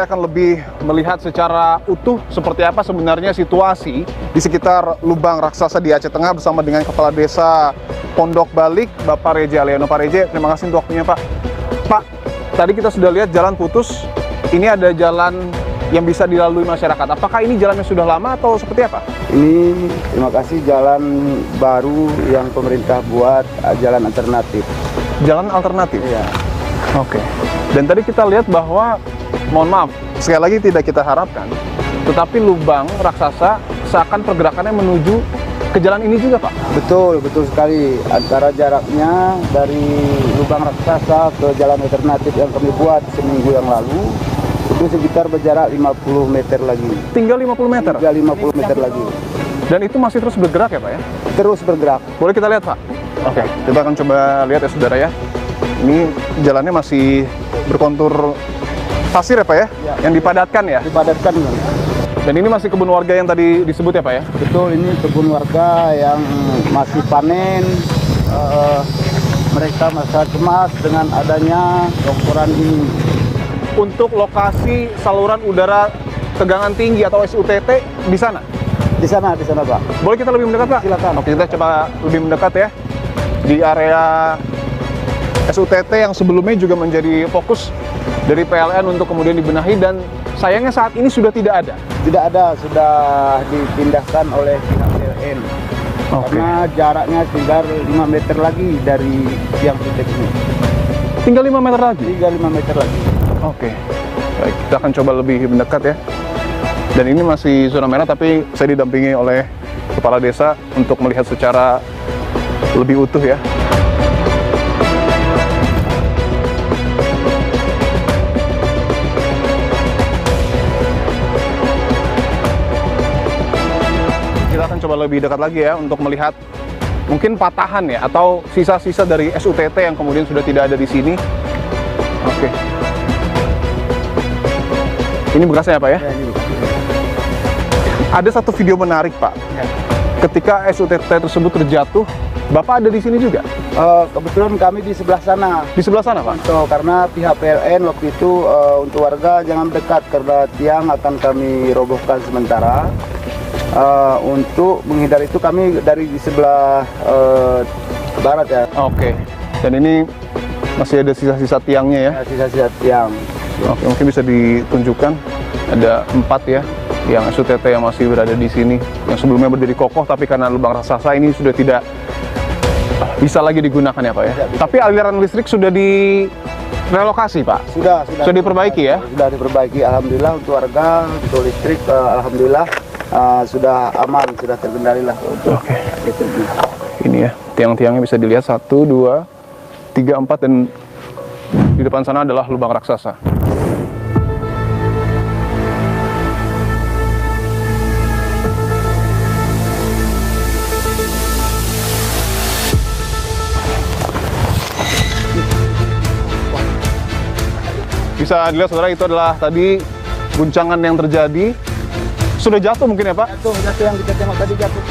saya akan lebih melihat secara utuh seperti apa sebenarnya situasi di sekitar lubang raksasa di Aceh Tengah bersama dengan Kepala Desa Pondok Balik, Bapak Reje Aliano. Pak Reje, terima kasih untuk waktunya, Pak. Pak, tadi kita sudah lihat jalan putus. Ini ada jalan yang bisa dilalui masyarakat. Apakah ini jalannya sudah lama atau seperti apa? Ini terima kasih jalan baru yang pemerintah buat, jalan alternatif. Jalan alternatif? Iya. Oke. Dan tadi kita lihat bahwa, mohon maaf, sekali lagi tidak kita harapkan, tetapi lubang raksasa seakan pergerakannya menuju ke jalan ini juga, Pak? Betul, betul sekali. Antara jaraknya dari lubang raksasa ke jalan alternatif yang kami buat seminggu yang lalu, itu sekitar berjarak 50 meter lagi. Tinggal 50 meter? Tinggal 50 meter lagi. Dan itu masih terus bergerak ya, Pak ya? Terus bergerak. Boleh kita lihat, Pak? Oke, kita akan coba lihat ya, saudara ya. Ini jalannya masih berkontur pasir ya, Pak ya? Ya. Yang dipadatkan ya? Dipadatkan. Dan ini masih kebun warga yang tadi disebut ya, Pak ya? Betul, ini kebun warga yang masih panen. Mereka merasa cemas dengan adanya longsoran ini. Untuk lokasi saluran udara tegangan tinggi atau SUTT di sana? Di sana, Pak. Boleh kita lebih mendekat, Pak? Silakan. Oke, kita coba lebih mendekat ya. Di area SUTT yang sebelumnya juga menjadi fokus dari PLN untuk kemudian dibenahi, dan sayangnya saat ini sudah tidak ada. Tidak ada, sudah dipindahkan oleh pihak PLN. Oke. Karena jaraknya tinggal 5 meter lagi dari tiang titik ini. Tinggal 5 meter lagi? Tinggal 5 meter lagi. Oke. Baik, kita akan coba lebih mendekat ya. Dan ini masih zona merah, tapi saya didampingi oleh Kepala Desa untuk melihat secara lebih utuh ya. Kita akan coba lebih dekat lagi ya untuk melihat mungkin patahan ya atau sisa-sisa dari SUTT yang kemudian sudah tidak ada di sini. Oke. Ini bekasnya ya, Pak ya? Ya, ini. Ada satu video menarik, Pak. Ya. Ketika SUTT tersebut terjatuh, Bapak ada di sini juga? Kebetulan kami di sebelah sana. Di sebelah sana, Pak? So, karena pihak PLN waktu itu untuk warga jangan dekat karena tiang akan kami robohkan sementara. Untuk menghindari itu kami dari di sebelah barat ya. Oke. Dan ini masih ada sisa-sisa tiangnya ya? Sisa-sisa tiang. Oke, mungkin bisa ditunjukkan. Ada 4 ya, yang SUTT yang masih berada di sini. Yang sebelumnya berdiri kokoh, tapi karena lubang raksasa ini sudah tidak bisa lagi digunakan ya, Pak ya? Tapi aliran listrik sudah direlokasi, Pak? Sudah diperbaiki ya? Sudah diperbaiki, alhamdulillah untuk warga, untuk listrik, alhamdulillah sudah aman, sudah terkendali lah. Oke. Ini ya, tiang-tiangnya bisa dilihat 1, 2, 3, 4, dan di depan sana adalah lubang raksasa. Bisa dilihat saudara, itu adalah tadi guncangan yang terjadi. Sudah jatuh mungkin ya, Pak? Jatuh yang kita tembak tadi jatuh.